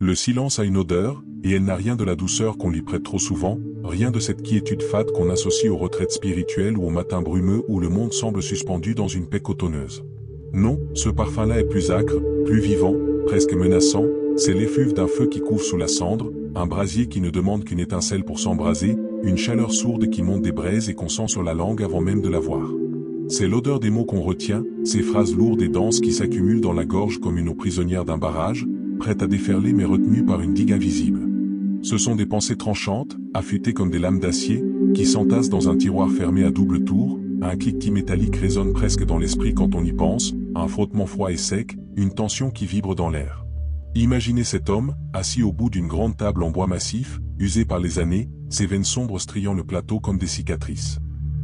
Le silence a une odeur, et elle n'a rien de la douceur qu'on lui prête trop souvent, rien de cette quiétude fade qu'on associe aux retraites spirituelles ou au matin brumeux où le monde semble suspendu dans une paix cotonneuse. Non, ce parfum-là est plus acre, plus vivant, presque menaçant, c'est l'effluve d'un feu qui couvre sous la cendre, un brasier qui ne demande qu'une étincelle pour s'embraser, une chaleur sourde qui monte des braises et qu'on sent sur la langue avant même de la voir. C'est l'odeur des mots qu'on retient, ces phrases lourdes et denses qui s'accumulent dans la gorge comme une eau prisonnière d'un barrage, prête à déferler mais retenue par une digue invisible. Ce sont des pensées tranchantes, affûtées comme des lames d'acier, qui s'entassent dans un tiroir fermé à double tour, un cliquetis métallique résonne presque dans l'esprit quand on y pense, un frottement froid et sec, une tension qui vibre dans l'air. Imaginez cet homme, assis au bout d'une grande table en bois massif, usé par les années, ses veines sombres striant le plateau comme des cicatrices.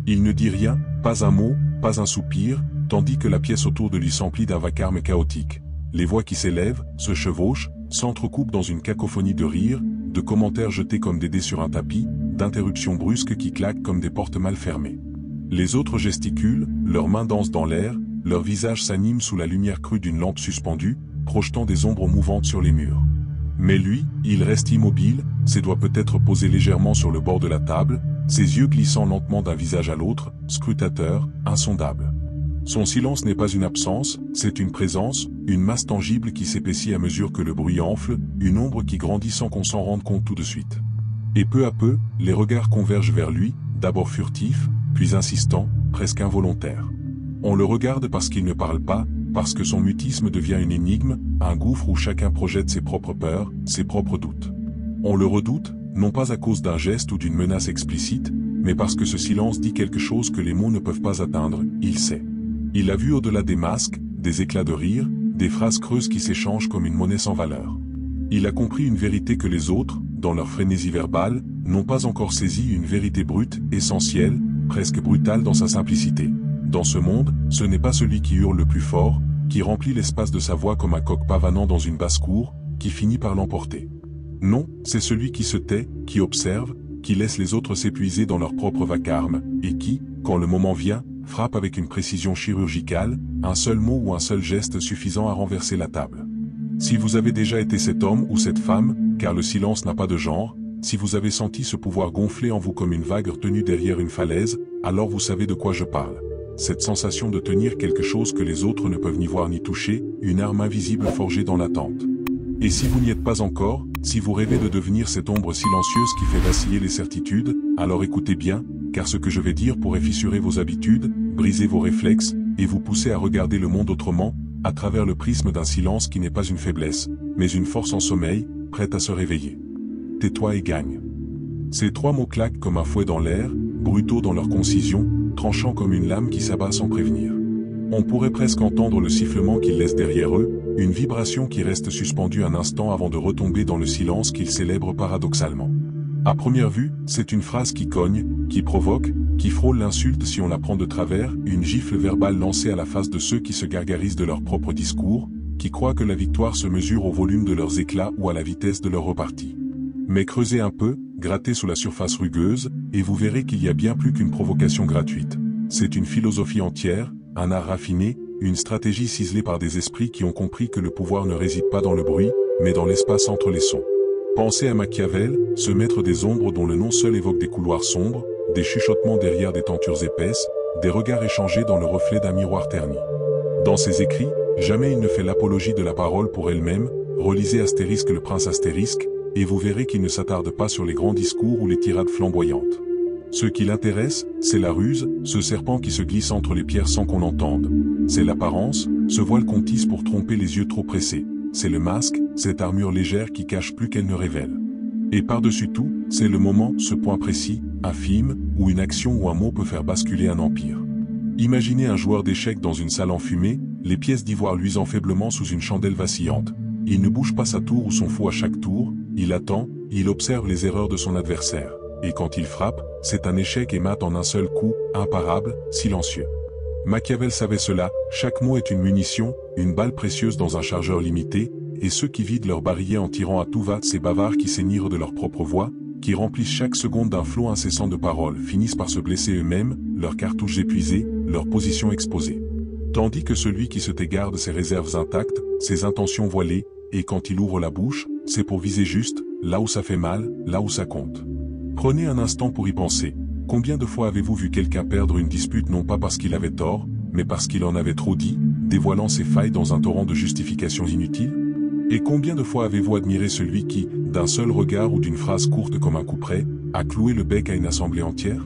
Il ne dit rien, pas un mot, pas un soupir, tandis que la pièce autour de lui s'emplit d'un vacarme chaotique. Les voix qui s'élèvent, se chevauchent, s'entrecoupent dans une cacophonie de rires, de commentaires jetés comme des dés sur un tapis, d'interruptions brusques qui claquent comme des portes mal fermées. Les autres gesticulent, leurs mains dansent dans l'air, leurs visages s'animent sous la lumière crue d'une lampe suspendue, projetant des ombres mouvantes sur les murs. Mais lui, il reste immobile, ses doigts peut-être posés légèrement sur le bord de la table, ses yeux glissant lentement d'un visage à l'autre, scrutateur, insondable. Son silence n'est pas une absence, c'est une présence, une masse tangible qui s'épaissit à mesure que le bruit enfle, une ombre qui grandit sans qu'on s'en rende compte tout de suite. Et peu à peu, les regards convergent vers lui, d'abord furtifs, puis insistants, presque involontaires. On le regarde parce qu'il ne parle pas, parce que son mutisme devient une énigme, un gouffre où chacun projette ses propres peurs, ses propres doutes. On le redoute, non pas à cause d'un geste ou d'une menace explicite, mais parce que ce silence dit quelque chose que les mots ne peuvent pas atteindre, il sait. Il a vu au-delà des masques, des éclats de rire, des phrases creuses qui s'échangent comme une monnaie sans valeur. Il a compris une vérité que les autres, dans leur frénésie verbale, n'ont pas encore saisi, une vérité brute, essentielle, presque brutale dans sa simplicité. Dans ce monde, ce n'est pas celui qui hurle le plus fort, qui remplit l'espace de sa voix comme un coq pavanant dans une basse-cour, qui finit par l'emporter. Non, c'est celui qui se tait, qui observe, qui laisse les autres s'épuiser dans leur propre vacarme, et qui, quand le moment vient, frappe avec une précision chirurgicale, un seul mot ou un seul geste suffisant à renverser la table. Si vous avez déjà été cet homme ou cette femme, car le silence n'a pas de genre, si vous avez senti ce pouvoir gonfler en vous comme une vague retenue derrière une falaise, alors vous savez de quoi je parle. Cette sensation de tenir quelque chose que les autres ne peuvent ni voir ni toucher, une arme invisible forgée dans l'attente. Et si vous n'y êtes pas encore, si vous rêvez de devenir cette ombre silencieuse qui fait vaciller les certitudes, alors écoutez bien, car ce que je vais dire pourrait fissurer vos habitudes, briser vos réflexes, et vous pousser à regarder le monde autrement, à travers le prisme d'un silence qui n'est pas une faiblesse, mais une force en sommeil, prête à se réveiller. Tais-toi et gagne. Ces trois mots claquent comme un fouet dans l'air, brutaux dans leur concision, tranchant comme une lame qui s'abat sans prévenir. On pourrait presque entendre le sifflement qu'ils laissent derrière eux, une vibration qui reste suspendue un instant avant de retomber dans le silence qu'ils célèbrent paradoxalement. À première vue, c'est une phrase qui cogne, qui provoque, qui frôle l'insulte si on la prend de travers, une gifle verbale lancée à la face de ceux qui se gargarisent de leur propre discours, qui croient que la victoire se mesure au volume de leurs éclats ou à la vitesse de leur repartie. Mais creusez un peu, grattez sous la surface rugueuse, et vous verrez qu'il y a bien plus qu'une provocation gratuite. C'est une philosophie entière, un art raffiné, une stratégie ciselée par des esprits qui ont compris que le pouvoir ne réside pas dans le bruit, mais dans l'espace entre les sons. Pensez à Machiavel, ce maître des ombres dont le nom seul évoque des couloirs sombres, des chuchotements derrière des tentures épaisses, des regards échangés dans le reflet d'un miroir terni. Dans ses écrits, jamais il ne fait l'apologie de la parole pour elle-même, relisez Astérisque le prince Astérisque, et vous verrez qu'il ne s'attarde pas sur les grands discours ou les tirades flamboyantes. Ce qui l'intéresse, c'est la ruse, ce serpent qui se glisse entre les pierres sans qu'on l'entende. C'est l'apparence, ce voile qu'on tisse pour tromper les yeux trop pressés. C'est le masque, cette armure légère qui cache plus qu'elle ne révèle. Et par-dessus tout, c'est le moment, ce point précis, infime, où une action ou un mot peut faire basculer un empire. Imaginez un joueur d'échecs dans une salle enfumée, les pièces d'ivoire luisant faiblement sous une chandelle vacillante. Il ne bouge pas sa tour ou son fou à chaque tour, il attend, il observe les erreurs de son adversaire. Et quand il frappe, c'est un échec et mat en un seul coup, imparable, silencieux. Machiavel savait cela, chaque mot est une munition, une balle précieuse dans un chargeur limité, et ceux qui vident leur barillet en tirant à tout va, ces bavards qui s'énirent de leur propre voix, qui remplissent chaque seconde d'un flot incessant de paroles, finissent par se blesser eux-mêmes, leurs cartouches épuisées, leur position exposée. Tandis que celui qui se tait garde ses réserves intactes, ses intentions voilées, et quand il ouvre la bouche, c'est pour viser juste, là où ça fait mal, là où ça compte. Prenez un instant pour y penser. Combien de fois avez-vous vu quelqu'un perdre une dispute non pas parce qu'il avait tort, mais parce qu'il en avait trop dit, dévoilant ses failles dans un torrent de justifications inutiles? Et combien de fois avez-vous admiré celui qui, d'un seul regard ou d'une phrase courte comme un couperet, a cloué le bec à une assemblée entière?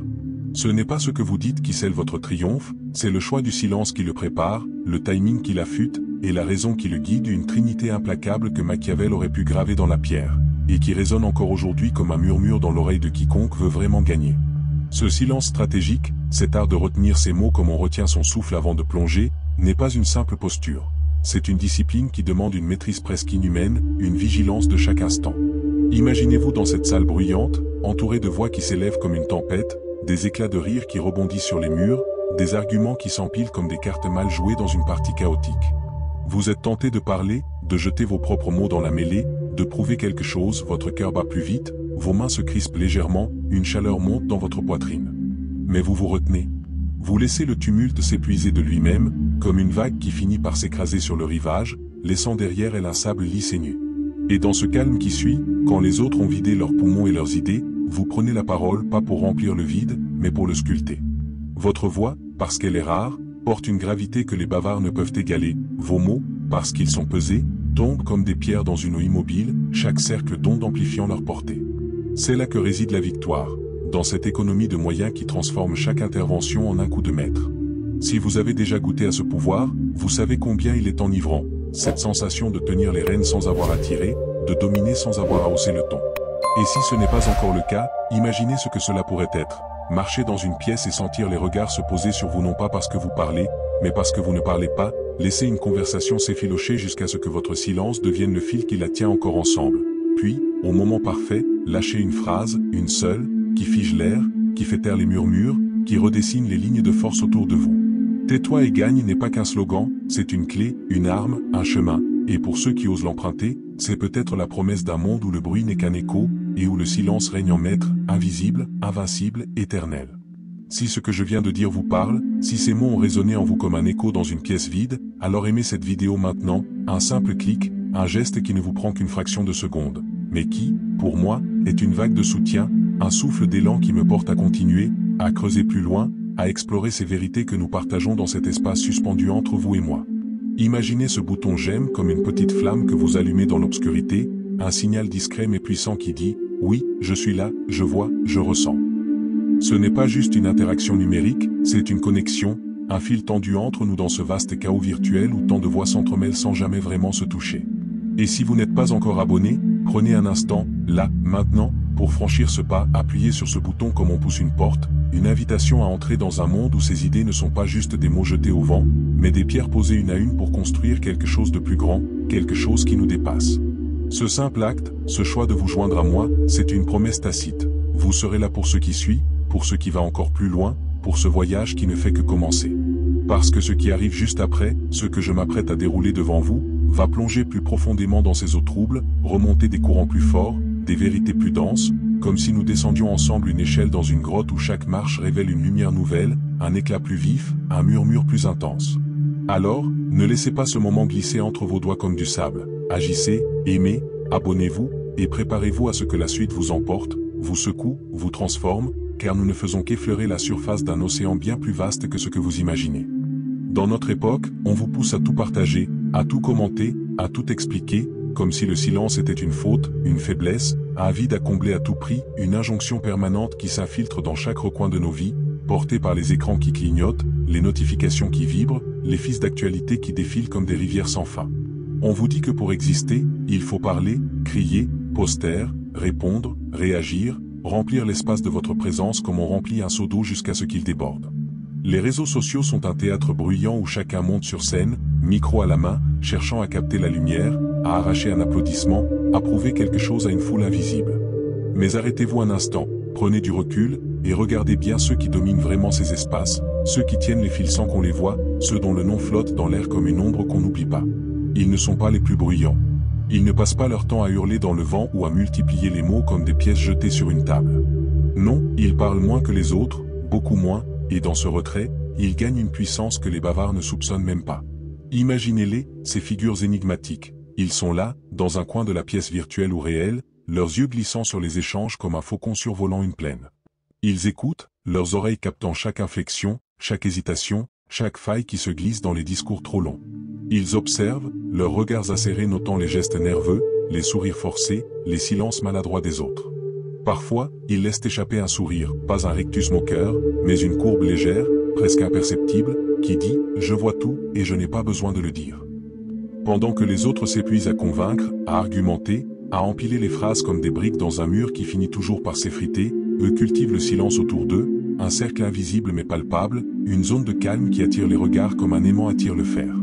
Ce n'est pas ce que vous dites qui scelle votre triomphe, c'est le choix du silence qui le prépare, le timing qui l'affûte, et la raison qui le guide, une trinité implacable que Machiavel aurait pu graver dans la pierre, et qui résonne encore aujourd'hui comme un murmure dans l'oreille de quiconque veut vraiment gagner. Ce silence stratégique, cet art de retenir ses mots comme on retient son souffle avant de plonger, n'est pas une simple posture. C'est une discipline qui demande une maîtrise presque inhumaine, une vigilance de chaque instant. Imaginez-vous dans cette salle bruyante, entourée de voix qui s'élèvent comme une tempête, des éclats de rire qui rebondissent sur les murs, des arguments qui s'empilent comme des cartes mal jouées dans une partie chaotique. Vous êtes tenté de parler, de jeter vos propres mots dans la mêlée, de prouver quelque chose, votre cœur bat plus vite, vos mains se crispent légèrement, une chaleur monte dans votre poitrine. Mais vous vous retenez. Vous laissez le tumulte s'épuiser de lui-même, comme une vague qui finit par s'écraser sur le rivage, laissant derrière elle un sable lisse et nu. Et dans ce calme qui suit, quand les autres ont vidé leurs poumons et leurs idées, vous prenez la parole pas pour remplir le vide, mais pour le sculpter. Votre voix, parce qu'elle est rare, porte une gravité que les bavards ne peuvent égaler, vos mots, parce qu'ils sont pesés, tombent comme des pierres dans une eau immobile, chaque cercle d'onde amplifiant leur portée. C'est là que réside la victoire, dans cette économie de moyens qui transforme chaque intervention en un coup de maître. Si vous avez déjà goûté à ce pouvoir, vous savez combien il est enivrant, cette sensation de tenir les rênes sans avoir à tirer, de dominer sans avoir à hausser le ton. Et si ce n'est pas encore le cas, imaginez ce que cela pourrait être. Marcher dans une pièce et sentir les regards se poser sur vous non pas parce que vous parlez, mais parce que vous ne parlez pas, laisser une conversation s'effilocher jusqu'à ce que votre silence devienne le fil qui la tient encore ensemble. Puis, au moment parfait, lâcher une phrase, une seule, qui fige l'air, qui fait taire les murmures, qui redessine les lignes de force autour de vous. Tais-toi et gagne n'est pas qu'un slogan, c'est une clé, une arme, un chemin, et pour ceux qui osent l'emprunter, c'est peut-être la promesse d'un monde où le bruit n'est qu'un écho, et où le silence règne en maître, invisible, invincible, éternel. Si ce que je viens de dire vous parle, si ces mots ont résonné en vous comme un écho dans une pièce vide, alors aimez cette vidéo maintenant, un simple clic, un geste qui ne vous prend qu'une fraction de seconde, mais qui, pour moi, est une vague de soutien, un souffle d'élan qui me porte à continuer, à creuser plus loin, à explorer ces vérités que nous partageons dans cet espace suspendu entre vous et moi. Imaginez ce bouton j'aime comme une petite flamme que vous allumez dans l'obscurité, un signal discret mais puissant qui dit « Oui, je suis là, je vois, je ressens ». Ce n'est pas juste une interaction numérique, c'est une connexion, un fil tendu entre nous dans ce vaste chaos virtuel où tant de voix s'entremêlent sans jamais vraiment se toucher. Et si vous n'êtes pas encore abonné, prenez un instant, là, maintenant, pour franchir ce pas, appuyez sur ce bouton comme on pousse une porte, une invitation à entrer dans un monde où ces idées ne sont pas juste des mots jetés au vent, mais des pierres posées une à une pour construire quelque chose de plus grand, quelque chose qui nous dépasse. Ce simple acte, ce choix de vous joindre à moi, c'est une promesse tacite. Vous serez là pour ce qui suit, pour ce qui va encore plus loin, pour ce voyage qui ne fait que commencer. Parce que ce qui arrive juste après, ce que je m'apprête à dérouler devant vous, va plonger plus profondément dans ces eaux troubles, remonter des courants plus forts, des vérités plus denses, comme si nous descendions ensemble une échelle dans une grotte où chaque marche révèle une lumière nouvelle, un éclat plus vif, un murmure plus intense. Alors, ne laissez pas ce moment glisser entre vos doigts comme du sable. Agissez, aimez, abonnez-vous, et préparez-vous à ce que la suite vous emporte, vous secoue, vous transforme, car nous ne faisons qu'effleurer la surface d'un océan bien plus vaste que ce que vous imaginez. Dans notre époque, on vous pousse à tout partager, à tout commenter, à tout expliquer, comme si le silence était une faute, une faiblesse, un vide à combler à tout prix, une injonction permanente qui s'infiltre dans chaque recoin de nos vies, portée par les écrans qui clignotent, les notifications qui vibrent, les fils d'actualité qui défilent comme des rivières sans fin. On vous dit que pour exister, il faut parler, crier, poster, répondre, réagir, remplir l'espace de votre présence comme on remplit un seau d'eau jusqu'à ce qu'il déborde. Les réseaux sociaux sont un théâtre bruyant où chacun monte sur scène, micro à la main, cherchant à capter la lumière, à arracher un applaudissement, à prouver quelque chose à une foule invisible. Mais arrêtez-vous un instant, prenez du recul, et regardez bien ceux qui dominent vraiment ces espaces, ceux qui tiennent les fils sans qu'on les voie, ceux dont le nom flotte dans l'air comme une ombre qu'on n'oublie pas. Ils ne sont pas les plus bruyants. Ils ne passent pas leur temps à hurler dans le vent ou à multiplier les mots comme des pièces jetées sur une table. Non, ils parlent moins que les autres, beaucoup moins, et dans ce retrait, ils gagnent une puissance que les bavards ne soupçonnent même pas. Imaginez-les, ces figures énigmatiques. Ils sont là, dans un coin de la pièce virtuelle ou réelle, leurs yeux glissant sur les échanges comme un faucon survolant une plaine. Ils écoutent, leurs oreilles captant chaque inflexion, chaque hésitation, chaque faille qui se glisse dans les discours trop longs. Ils observent, leurs regards acérés notant les gestes nerveux, les sourires forcés, les silences maladroits des autres. Parfois, ils laissent échapper un sourire, pas un rictus moqueur, mais une courbe légère, presque imperceptible, qui dit « Je vois tout et je n'ai pas besoin de le dire ». Pendant que les autres s'épuisent à convaincre, à argumenter, à empiler les phrases comme des briques dans un mur qui finit toujours par s'effriter, eux cultivent le silence autour d'eux, un cercle invisible mais palpable, une zone de calme qui attire les regards comme un aimant attire le fer.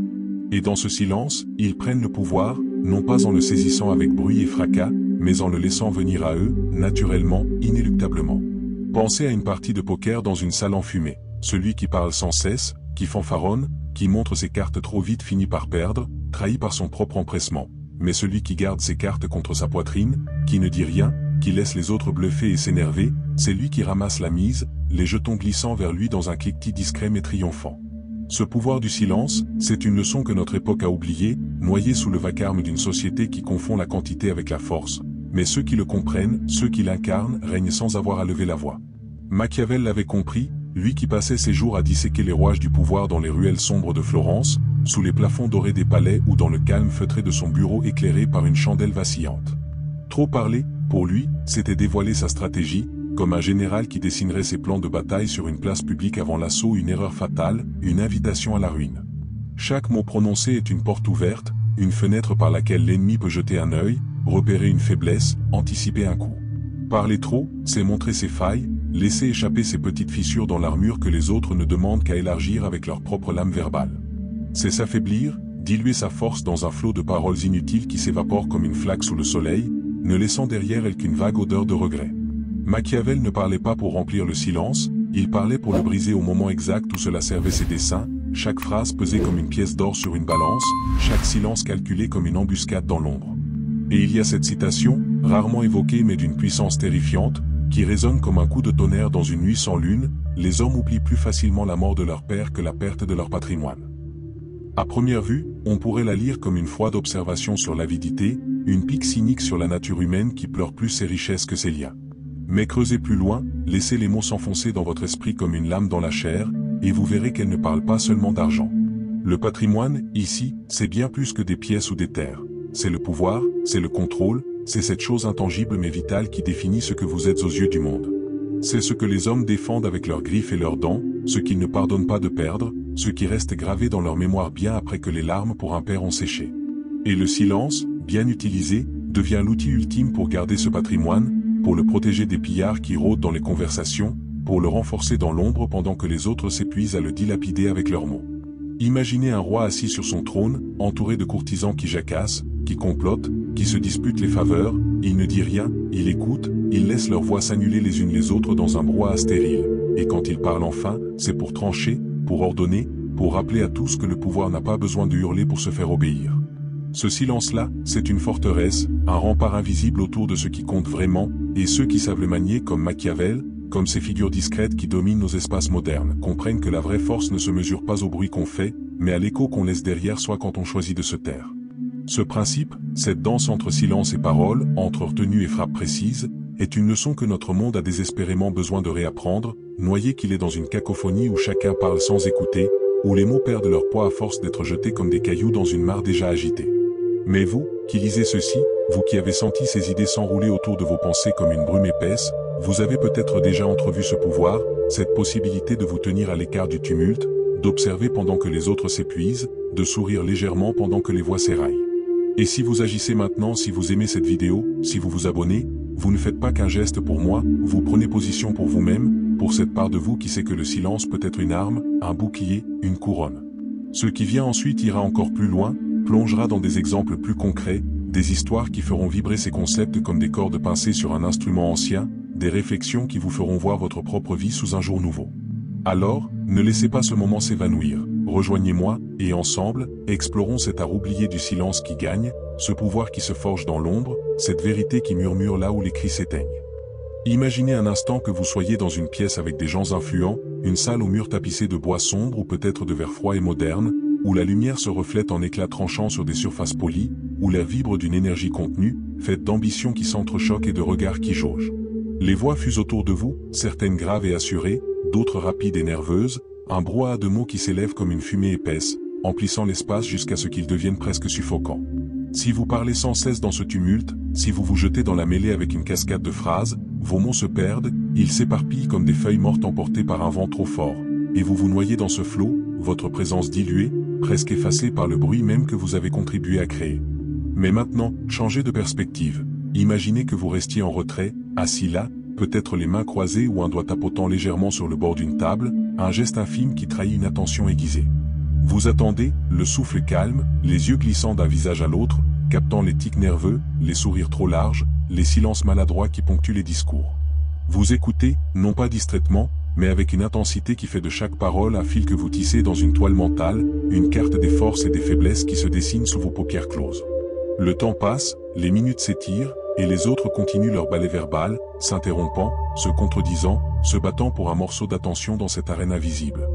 Et dans ce silence, ils prennent le pouvoir, non pas en le saisissant avec bruit et fracas, mais en le laissant venir à eux, naturellement, inéluctablement. Pensez à une partie de poker dans une salle enfumée. Celui qui parle sans cesse, qui fanfaronne, qui montre ses cartes trop vite finit par perdre, trahi par son propre empressement. Mais celui qui garde ses cartes contre sa poitrine, qui ne dit rien, qui laisse les autres bluffer et s'énerver, c'est lui qui ramasse la mise, les jetons glissant vers lui dans un cliquetis discret mais triomphant. Ce pouvoir du silence, c'est une leçon que notre époque a oubliée, noyée sous le vacarme d'une société qui confond la quantité avec la force. Mais ceux qui le comprennent, ceux qui l'incarnent, règnent sans avoir à lever la voix. Machiavel l'avait compris, lui qui passait ses jours à disséquer les rouages du pouvoir dans les ruelles sombres de Florence, sous les plafonds dorés des palais ou dans le calme feutré de son bureau éclairé par une chandelle vacillante. Trop parler, pour lui, c'était dévoiler sa stratégie, comme un général qui dessinerait ses plans de bataille sur une place publique avant l'assaut, une erreur fatale, une invitation à la ruine. Chaque mot prononcé est une porte ouverte, une fenêtre par laquelle l'ennemi peut jeter un œil, repérer une faiblesse, anticiper un coup. Parler trop, c'est montrer ses failles, laisser échapper ces petites fissures dans l'armure que les autres ne demandent qu'à élargir avec leur propre lame verbale. C'est s'affaiblir, diluer sa force dans un flot de paroles inutiles qui s'évaporent comme une flaque sous le soleil, ne laissant derrière elle qu'une vague odeur de regret. Machiavel ne parlait pas pour remplir le silence, il parlait pour le briser au moment exact où cela servait ses desseins, chaque phrase pesée comme une pièce d'or sur une balance, chaque silence calculé comme une embuscade dans l'ombre. Et il y a cette citation, rarement évoquée mais d'une puissance terrifiante, qui résonne comme un coup de tonnerre dans une nuit sans lune, les hommes oublient plus facilement la mort de leur père que la perte de leur patrimoine. À première vue, on pourrait la lire comme une froide observation sur l'avidité, une pique cynique sur la nature humaine qui pleure plus ses richesses que ses liens. Mais creusez plus loin, laissez les mots s'enfoncer dans votre esprit comme une lame dans la chair, et vous verrez qu'elle ne parle pas seulement d'argent. Le patrimoine, ici, c'est bien plus que des pièces ou des terres. C'est le pouvoir, c'est le contrôle, c'est cette chose intangible mais vitale qui définit ce que vous êtes aux yeux du monde. C'est ce que les hommes défendent avec leurs griffes et leurs dents, ce qu'ils ne pardonnent pas de perdre, ce qui reste gravé dans leur mémoire bien après que les larmes pour un père ont séché. Et le silence, bien utilisé, devient l'outil ultime pour garder ce patrimoine, pour le protéger des pillards qui rôdent dans les conversations, pour le renforcer dans l'ombre pendant que les autres s'épuisent à le dilapider avec leurs mots. Imaginez un roi assis sur son trône, entouré de courtisans qui jacassent, qui complotent, qui se disputent les faveurs, il ne dit rien, il écoute, il laisse leurs voix s'annuler les unes les autres dans un brouhaha stérile, et quand il parle enfin, c'est pour trancher, pour ordonner, pour rappeler à tous que le pouvoir n'a pas besoin de hurler pour se faire obéir. Ce silence-là, c'est une forteresse, un rempart invisible autour de ceux qui comptent vraiment, et ceux qui savent le manier comme Machiavel, comme ces figures discrètes qui dominent nos espaces modernes, comprennent que la vraie force ne se mesure pas au bruit qu'on fait, mais à l'écho qu'on laisse derrière soi quand on choisit de se taire. Ce principe, cette danse entre silence et parole, entre retenue et frappe précise, est une leçon que notre monde a désespérément besoin de réapprendre, noyé qu'il est dans une cacophonie où chacun parle sans écouter, où les mots perdent leur poids à force d'être jetés comme des cailloux dans une mare déjà agitée. Mais vous, qui lisez ceci, vous qui avez senti ces idées s'enrouler autour de vos pensées comme une brume épaisse, vous avez peut-être déjà entrevu ce pouvoir, cette possibilité de vous tenir à l'écart du tumulte, d'observer pendant que les autres s'épuisent, de sourire légèrement pendant que les voix s'éraillent. Et si vous agissez maintenant, si vous aimez cette vidéo, si vous vous abonnez, vous ne faites pas qu'un geste pour moi, vous prenez position pour vous-même, pour cette part de vous qui sait que le silence peut être une arme, un bouclier, une couronne. Ce qui vient ensuite ira encore plus loin, plongera dans des exemples plus concrets, des histoires qui feront vibrer ces concepts comme des cordes pincées sur un instrument ancien, des réflexions qui vous feront voir votre propre vie sous un jour nouveau. Alors, ne laissez pas ce moment s'évanouir, rejoignez-moi, et ensemble, explorons cet art oublié du silence qui gagne, ce pouvoir qui se forge dans l'ombre, cette vérité qui murmure là où les cris s'éteignent. Imaginez un instant que vous soyez dans une pièce avec des gens influents, une salle aux murs tapissés de bois sombre ou peut-être de verre froid et moderne, où la lumière se reflète en éclats tranchants sur des surfaces polies, où l'air vibre d'une énergie contenue, faite d'ambitions qui s'entrechoquent et de regards qui jaugent. Les voix fusent autour de vous, certaines graves et assurées, d'autres rapides et nerveuses, un brouhaha de mots qui s'élève comme une fumée épaisse, emplissant l'espace jusqu'à ce qu'il devienne presque suffocant. Si vous parlez sans cesse dans ce tumulte, si vous vous jetez dans la mêlée avec une cascade de phrases, vos mots se perdent, ils s'éparpillent comme des feuilles mortes emportées par un vent trop fort, et vous vous noyez dans ce flot, votre présence diluée, presque effacée par le bruit même que vous avez contribué à créer. Mais maintenant, changez de perspective. Imaginez que vous restiez en retrait, assis là, peut-être les mains croisées ou un doigt tapotant légèrement sur le bord d'une table, un geste infime qui trahit une attention aiguisée. Vous attendez, le souffle calme, les yeux glissant d'un visage à l'autre, captant les tics nerveux, les sourires trop larges, les silences maladroits qui ponctuent les discours. Vous écoutez, non pas distraitement, mais avec une intensité qui fait de chaque parole un fil que vous tissez dans une toile mentale, une carte des forces et des faiblesses qui se dessinent sous vos paupières closes. Le temps passe, les minutes s'étirent, et les autres continuent leur ballet verbal, s'interrompant, se contredisant, se battant pour un morceau d'attention dans cette arène invisible.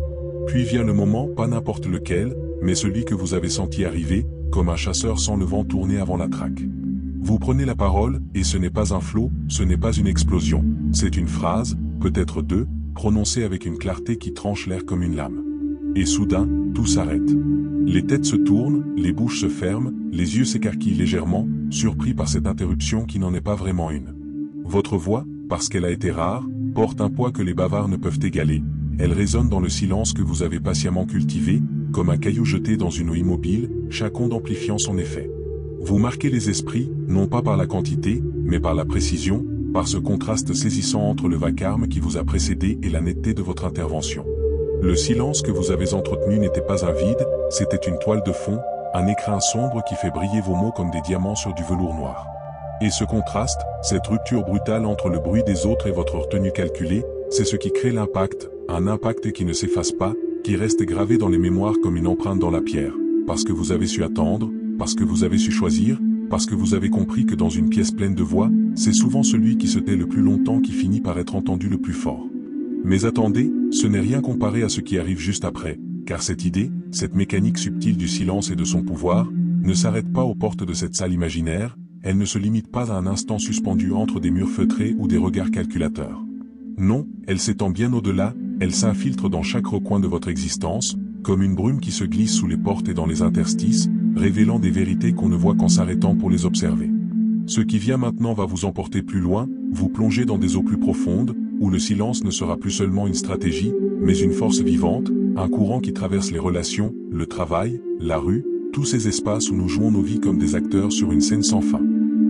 Puis vient le moment, pas n'importe lequel, mais celui que vous avez senti arriver, comme un chasseur sent le vent tourner avant la traque. Vous prenez la parole, et ce n'est pas un flot, ce n'est pas une explosion, c'est une phrase, peut-être deux, prononcée avec une clarté qui tranche l'air comme une lame. Et soudain, tout s'arrête. Les têtes se tournent, les bouches se ferment, les yeux s'écarquillent légèrement, surpris par cette interruption qui n'en est pas vraiment une. Votre voix, parce qu'elle a été rare, porte un poids que les bavards ne peuvent égaler. Elle résonne dans le silence que vous avez patiemment cultivé, comme un caillou jeté dans une eau immobile, chaque onde amplifiant son effet. Vous marquez les esprits, non pas par la quantité, mais par la précision, par ce contraste saisissant entre le vacarme qui vous a précédé et la netteté de votre intervention. Le silence que vous avez entretenu n'était pas un vide, c'était une toile de fond, un écrin sombre qui fait briller vos mots comme des diamants sur du velours noir. Et ce contraste, cette rupture brutale entre le bruit des autres et votre retenue calculée, c'est ce qui crée l'impact, un impact qui ne s'efface pas, qui reste gravé dans les mémoires comme une empreinte dans la pierre, parce que vous avez su attendre, parce que vous avez su choisir, parce que vous avez compris que dans une pièce pleine de voix, c'est souvent celui qui se tait le plus longtemps qui finit par être entendu le plus fort. Mais attendez, ce n'est rien comparé à ce qui arrive juste après, car cette idée, cette mécanique subtile du silence et de son pouvoir, ne s'arrête pas aux portes de cette salle imaginaire, elle ne se limite pas à un instant suspendu entre des murs feutrés ou des regards calculateurs. Non, elle s'étend bien au-delà, elle s'infiltre dans chaque recoin de votre existence, comme une brume qui se glisse sous les portes et dans les interstices, révélant des vérités qu'on ne voit qu'en s'arrêtant pour les observer. Ce qui vient maintenant va vous emporter plus loin, vous plonger dans des eaux plus profondes, où le silence ne sera plus seulement une stratégie, mais une force vivante, un courant qui traverse les relations, le travail, la rue, tous ces espaces où nous jouons nos vies comme des acteurs sur une scène sans fin.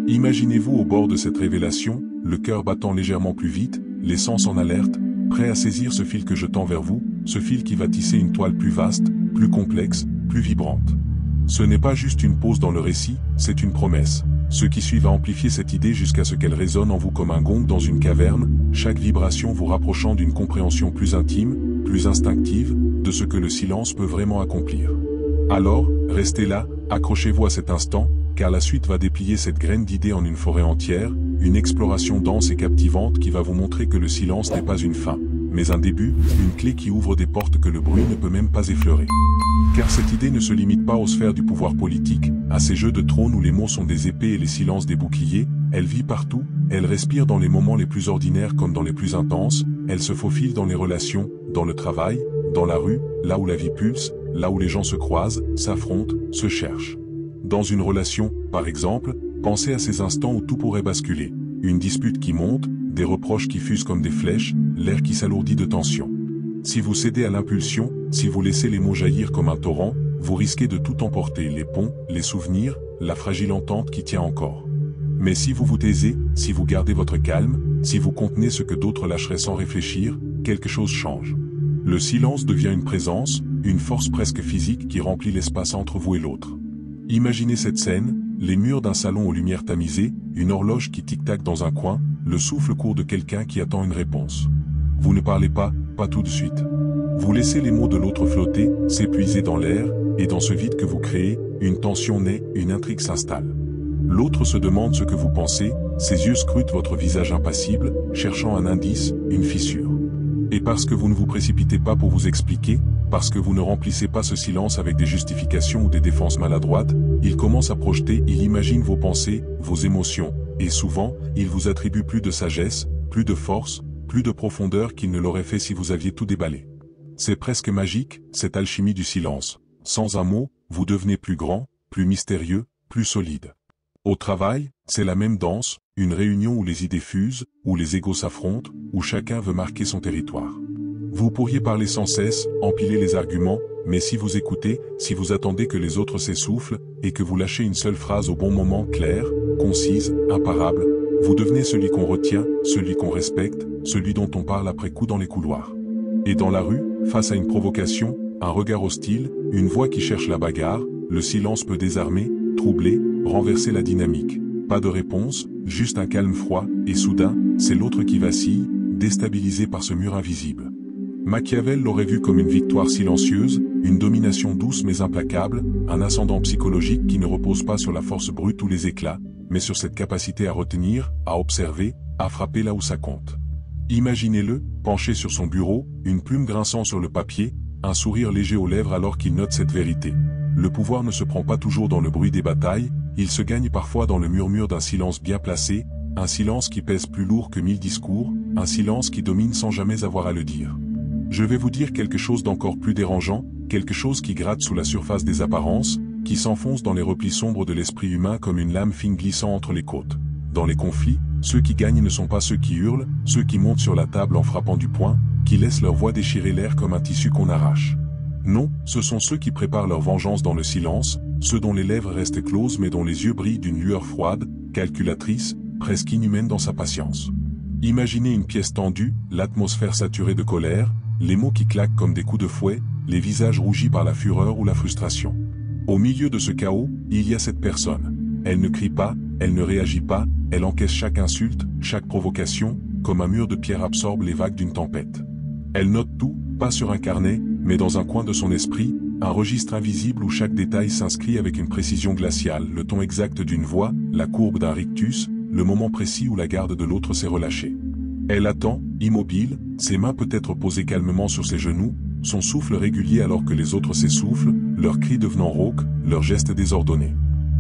Imaginez-vous au bord de cette révélation, le cœur battant légèrement plus vite, les sens en alerte, prêt à saisir ce fil que je tends vers vous, ce fil qui va tisser une toile plus vaste, plus complexe, plus vibrante. Ce n'est pas juste une pause dans le récit, c'est une promesse. Ce qui suit va amplifier cette idée jusqu'à ce qu'elle résonne en vous comme un gong dans une caverne, chaque vibration vous rapprochant d'une compréhension plus intime, plus instinctive, de ce que le silence peut vraiment accomplir. Alors, restez là, accrochez-vous à cet instant, car la suite va déplier cette graine d'idées en une forêt entière, une exploration dense et captivante qui va vous montrer que le silence n'est pas une fin, mais un début, une clé qui ouvre des portes que le bruit ne peut même pas effleurer. Car cette idée ne se limite pas aux sphères du pouvoir politique, à ces jeux de trône où les mots sont des épées et les silences des boucliers, elle vit partout, elle respire dans les moments les plus ordinaires comme dans les plus intenses, elle se faufile dans les relations, dans le travail, dans la rue, là où la vie pulse, là où les gens se croisent, s'affrontent, se cherchent. Dans une relation, par exemple, pensez à ces instants où tout pourrait basculer. Une dispute qui monte, des reproches qui fusent comme des flèches, l'air qui s'alourdit de tension. Si vous cédez à l'impulsion, si vous laissez les mots jaillir comme un torrent, vous risquez de tout emporter, les ponts, les souvenirs, la fragile entente qui tient encore. Mais si vous vous taisez, si vous gardez votre calme, si vous contenez ce que d'autres lâcheraient sans réfléchir, quelque chose change. Le silence devient une présence, une force presque physique qui remplit l'espace entre vous et l'autre. Imaginez cette scène, les murs d'un salon aux lumières tamisées, une horloge qui tic-tac dans un coin, le souffle court de quelqu'un qui attend une réponse. Vous ne parlez pas tout de suite. Vous laissez les mots de l'autre flotter, s'épuiser dans l'air, et dans ce vide que vous créez, une tension naît, une intrigue s'installe. L'autre se demande ce que vous pensez, ses yeux scrutent votre visage impassible, cherchant un indice, une fissure. Et parce que vous ne vous précipitez pas pour vous expliquer, parce que vous ne remplissez pas ce silence avec des justifications ou des défenses maladroites, il commence à projeter, il imagine vos pensées, vos émotions, et souvent, il vous attribue plus de sagesse, plus de force, plus de profondeur qu'il ne l'aurait fait si vous aviez tout déballé. C'est presque magique, cette alchimie du silence. Sans un mot, vous devenez plus grand, plus mystérieux, plus solide. Au travail, c'est la même danse, une réunion où les idées fusent, où les égos s'affrontent, où chacun veut marquer son territoire. Vous pourriez parler sans cesse, empiler les arguments, mais si vous écoutez, si vous attendez que les autres s'essoufflent, et que vous lâchez une seule phrase au bon moment, claire, concise, imparable, vous devenez celui qu'on retient, celui qu'on respecte, celui dont on parle après coup dans les couloirs. Et dans la rue, face à une provocation, un regard hostile, une voix qui cherche la bagarre, le silence peut désarmer, troubler, renverser la dynamique. Pas de réponse, juste un calme froid, et soudain, c'est l'autre qui vacille, déstabilisé par ce mur invisible. Machiavel l'aurait vu comme une victoire silencieuse, une domination douce mais implacable, un ascendant psychologique qui ne repose pas sur la force brute ou les éclats, mais sur cette capacité à retenir, à observer, à frapper là où ça compte. Imaginez-le, penché sur son bureau, une plume grinçant sur le papier, un sourire léger aux lèvres alors qu'il note cette vérité. Le pouvoir ne se prend pas toujours dans le bruit des batailles, il se gagne parfois dans le murmure d'un silence bien placé, un silence qui pèse plus lourd que 1000 discours, un silence qui domine sans jamais avoir à le dire. Je vais vous dire quelque chose d'encore plus dérangeant, quelque chose qui gratte sous la surface des apparences, qui s'enfonce dans les replis sombres de l'esprit humain comme une lame fine glissant entre les côtes. Dans les conflits, ceux qui gagnent ne sont pas ceux qui hurlent, ceux qui montent sur la table en frappant du poing, qui laissent leur voix déchirer l'air comme un tissu qu'on arrache. Non, ce sont ceux qui préparent leur vengeance dans le silence, ceux dont les lèvres restent closes mais dont les yeux brillent d'une lueur froide, calculatrice, presque inhumaine dans sa patience. Imaginez une pièce tendue, l'atmosphère saturée de colère, les mots qui claquent comme des coups de fouet, les visages rougis par la fureur ou la frustration. Au milieu de ce chaos, il y a cette personne. Elle ne crie pas, elle ne réagit pas, elle encaisse chaque insulte, chaque provocation, comme un mur de pierre absorbe les vagues d'une tempête. Elle note tout, pas sur un carnet, mais dans un coin de son esprit, un registre invisible où chaque détail s'inscrit avec une précision glaciale, le ton exact d'une voix, la courbe d'un rictus, le moment précis où la garde de l'autre s'est relâchée. Elle attend, immobile, ses mains peut-être posées calmement sur ses genoux, son souffle régulier alors que les autres s'essoufflent, leurs cris devenant rauques, leurs gestes désordonnés.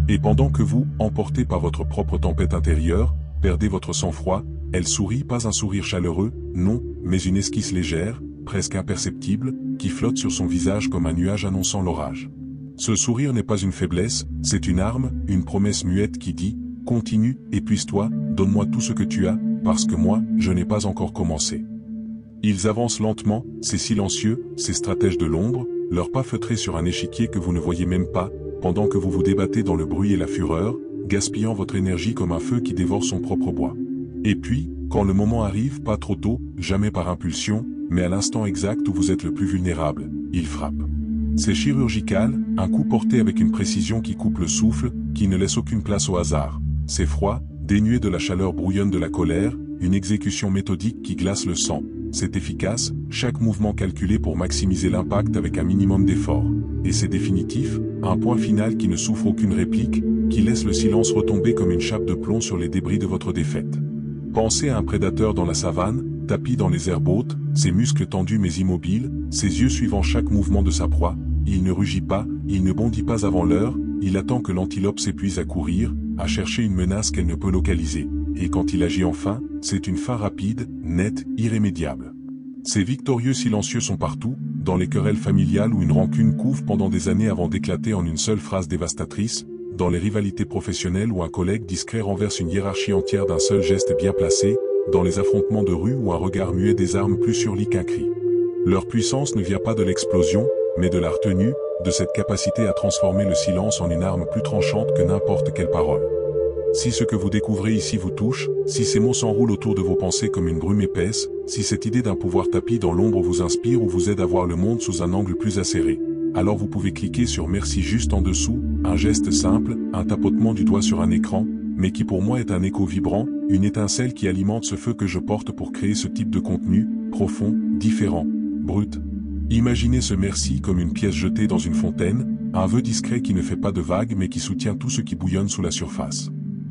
Et pendant que vous, emportés par votre propre tempête intérieure, perdez votre sang-froid, elle sourit, pas un sourire chaleureux, non, mais une esquisse légère, presque imperceptible, qui flotte sur son visage comme un nuage annonçant l'orage. Ce sourire n'est pas une faiblesse, c'est une arme, une promesse muette qui dit « Continue, épuise-toi, donne-moi tout ce que tu as, parce que moi, je n'ai pas encore commencé. » Ils avancent lentement, ces silencieux, ces stratèges de l'ombre, leurs pas feutrés sur un échiquier que vous ne voyez même pas, pendant que vous vous débattez dans le bruit et la fureur, gaspillant votre énergie comme un feu qui dévore son propre bois. Et puis, quand le moment arrive, pas trop tôt, jamais par impulsion, mais à l'instant exact où vous êtes le plus vulnérable, il frappe. C'est chirurgical, un coup porté avec une précision qui coupe le souffle, qui ne laisse aucune place au hasard. C'est froid, dénué de la chaleur brouillonne de la colère, une exécution méthodique qui glace le sang. C'est efficace, chaque mouvement calculé pour maximiser l'impact avec un minimum d'effort. Et c'est définitif, un point final qui ne souffre aucune réplique, qui laisse le silence retomber comme une chape de plomb sur les débris de votre défaite. Pensez à un prédateur dans la savane, tapi dans les herbes hautes, ses muscles tendus mais immobiles, ses yeux suivant chaque mouvement de sa proie. Il ne rugit pas, il ne bondit pas avant l'heure, il attend que l'antilope s'épuise à courir, à chercher une menace qu'elle ne peut localiser. Et quand il agit enfin, c'est une fin rapide, nette, irrémédiable. Ces victorieux silencieux sont partout, dans les querelles familiales où une rancune couve pendant des années avant d'éclater en une seule phrase dévastatrice, dans les rivalités professionnelles où un collègue discret renverse une hiérarchie entière d'un seul geste bien placé, dans les affrontements de rue où un regard muet désarme plus sur lit qu'un cri. Leur puissance ne vient pas de l'explosion, mais de la retenue, de cette capacité à transformer le silence en une arme plus tranchante que n'importe quelle parole. Si ce que vous découvrez ici vous touche, si ces mots s'enroulent autour de vos pensées comme une brume épaisse, si cette idée d'un pouvoir tapi dans l'ombre vous inspire ou vous aide à voir le monde sous un angle plus acéré, alors vous pouvez cliquer sur merci juste en dessous, un geste simple, un tapotement du doigt sur un écran, mais qui pour moi est un écho vibrant, une étincelle qui alimente ce feu que je porte pour créer ce type de contenu, profond, différent, brut. Imaginez ce merci comme une pièce jetée dans une fontaine, un vœu discret qui ne fait pas de vagues mais qui soutient tout ce qui bouillonne sous la surface.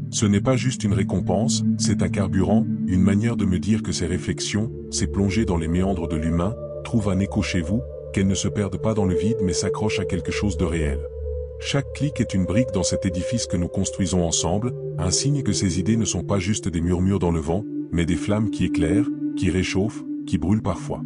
Ce n'est pas juste une récompense, c'est un carburant, une manière de me dire que ces réflexions, ces plongées dans les méandres de l'humain, trouvent un écho chez vous, qu'elles ne se perdent pas dans le vide mais s'accrochent à quelque chose de réel. Chaque clic est une brique dans cet édifice que nous construisons ensemble, un signe que ces idées ne sont pas juste des murmures dans le vent, mais des flammes qui éclairent, qui réchauffent, qui brûlent parfois.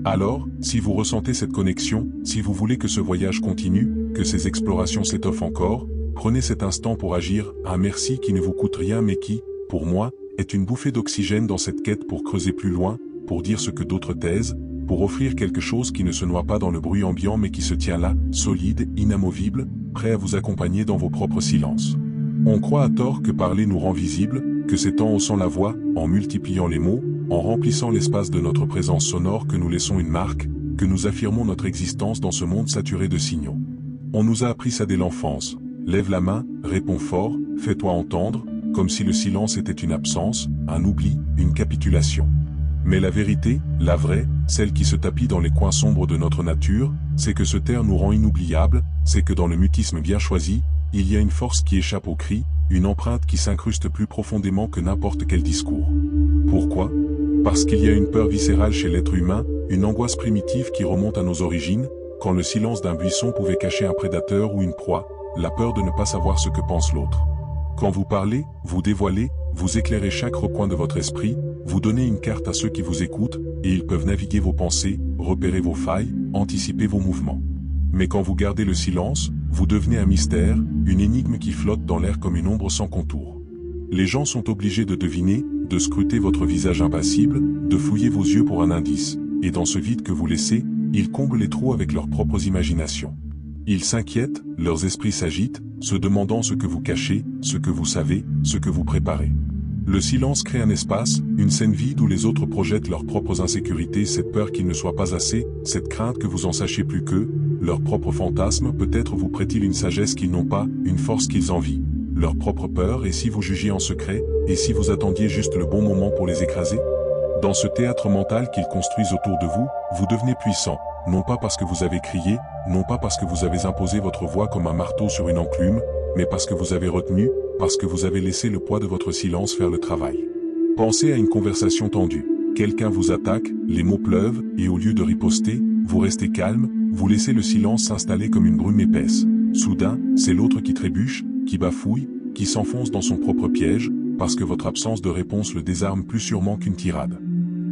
Alors, si vous ressentez cette connexion, si vous voulez que ce voyage continue, que ces explorations s'étoffent encore, prenez cet instant pour agir, un merci qui ne vous coûte rien mais qui, pour moi, est une bouffée d'oxygène dans cette quête pour creuser plus loin, pour dire ce que d'autres taisent, pour offrir quelque chose qui ne se noie pas dans le bruit ambiant mais qui se tient là, solide, inamovible, prêt à vous accompagner dans vos propres silences. On croit à tort que parler nous rend visible, que c'est en haussant la voix, en multipliant les mots, en remplissant l'espace de notre présence sonore que nous laissons une marque, que nous affirmons notre existence dans ce monde saturé de signaux. On nous a appris ça dès l'enfance. Lève la main, réponds fort, fais-toi entendre, comme si le silence était une absence, un oubli, une capitulation. Mais la vérité, la vraie, celle qui se tapit dans les coins sombres de notre nature, c'est que se taire nous rend inoubliables, c'est que dans le mutisme bien choisi, il y a une force qui échappe au cri, une empreinte qui s'incruste plus profondément que n'importe quel discours. Pourquoi ? Parce qu'il y a une peur viscérale chez l'être humain, une angoisse primitive qui remonte à nos origines, quand le silence d'un buisson pouvait cacher un prédateur ou une proie, la peur de ne pas savoir ce que pense l'autre. Quand vous parlez, vous dévoilez, vous éclairez chaque recoin de votre esprit, vous donnez une carte à ceux qui vous écoutent, et ils peuvent naviguer vos pensées, repérer vos failles, anticiper vos mouvements. Mais quand vous gardez le silence, vous devenez un mystère, une énigme qui flotte dans l'air comme une ombre sans contour. Les gens sont obligés de deviner, de scruter votre visage impassible, de fouiller vos yeux pour un indice, et dans ce vide que vous laissez, ils comblent les trous avec leurs propres imaginations. Ils s'inquiètent, leurs esprits s'agitent, se demandant ce que vous cachez, ce que vous savez, ce que vous préparez. Le silence crée un espace, une scène vide où les autres projettent leurs propres insécurités, cette peur qu'il ne soit pas assez, cette crainte que vous en sachiez plus qu'eux, leurs propres fantasmes, peut-être vous prêtent-ils une sagesse qu'ils n'ont pas, une force qu'ils envient. Leur propre peur, et si vous jugiez en secret, et si vous attendiez juste le bon moment pour les écraser? Dans ce théâtre mental qu'ils construisent autour de vous, vous devenez puissant, non pas parce que vous avez crié, non pas parce que vous avez imposé votre voix comme un marteau sur une enclume, mais parce que vous avez retenu, parce que vous avez laissé le poids de votre silence faire le travail. Pensez à une conversation tendue. Quelqu'un vous attaque, les mots pleuvent, et au lieu de riposter, vous restez calme, vous laissez le silence s'installer comme une brume épaisse. Soudain, c'est l'autre qui trébuche, qui bafouille, qui s'enfonce dans son propre piège, parce que votre absence de réponse le désarme plus sûrement qu'une tirade.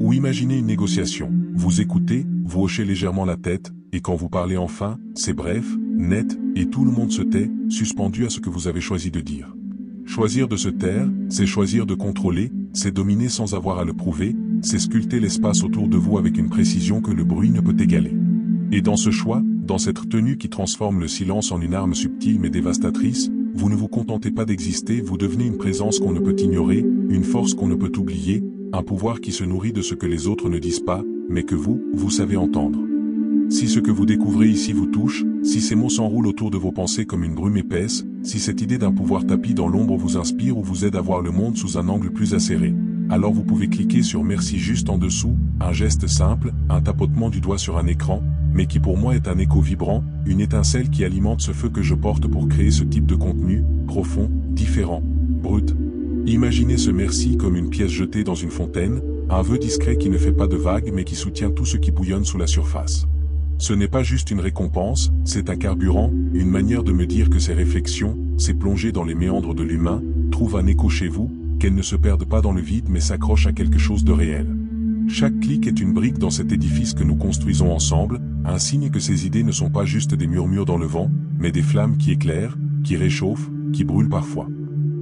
Ou imaginez une négociation. Vous écoutez, vous hochez légèrement la tête, et quand vous parlez enfin, c'est bref, net, et tout le monde se tait, suspendu à ce que vous avez choisi de dire. Choisir de se taire, c'est choisir de contrôler, c'est dominer sans avoir à le prouver, c'est sculpter l'espace autour de vous avec une précision que le bruit ne peut égaler. Et dans ce choix, dans cette tenue qui transforme le silence en une arme subtile mais dévastatrice, vous ne vous contentez pas d'exister, vous devenez une présence qu'on ne peut ignorer, une force qu'on ne peut oublier, un pouvoir qui se nourrit de ce que les autres ne disent pas, mais que vous savez entendre. Si ce que vous découvrez ici vous touche, si ces mots s'enroulent autour de vos pensées comme une brume épaisse, si cette idée d'un pouvoir tapi dans l'ombre vous inspire ou vous aide à voir le monde sous un angle plus acéré, alors vous pouvez cliquer sur merci juste en dessous, un geste simple, un tapotement du doigt sur un écran, mais qui pour moi est un écho vibrant, une étincelle qui alimente ce feu que je porte pour créer ce type de contenu, profond, différent, brut. Imaginez ce merci comme une pièce jetée dans une fontaine, un vœu discret qui ne fait pas de vagues mais qui soutient tout ce qui bouillonne sous la surface. Ce n'est pas juste une récompense, c'est un carburant, une manière de me dire que ces réflexions, ces plongées dans les méandres de l'humain, trouvent un écho chez vous, qu'elles ne se perdent pas dans le vide mais s'accrochent à quelque chose de réel. Chaque clic est une brique dans cet édifice que nous construisons ensemble, un signe que ces idées ne sont pas juste des murmures dans le vent, mais des flammes qui éclairent, qui réchauffent, qui brûlent parfois.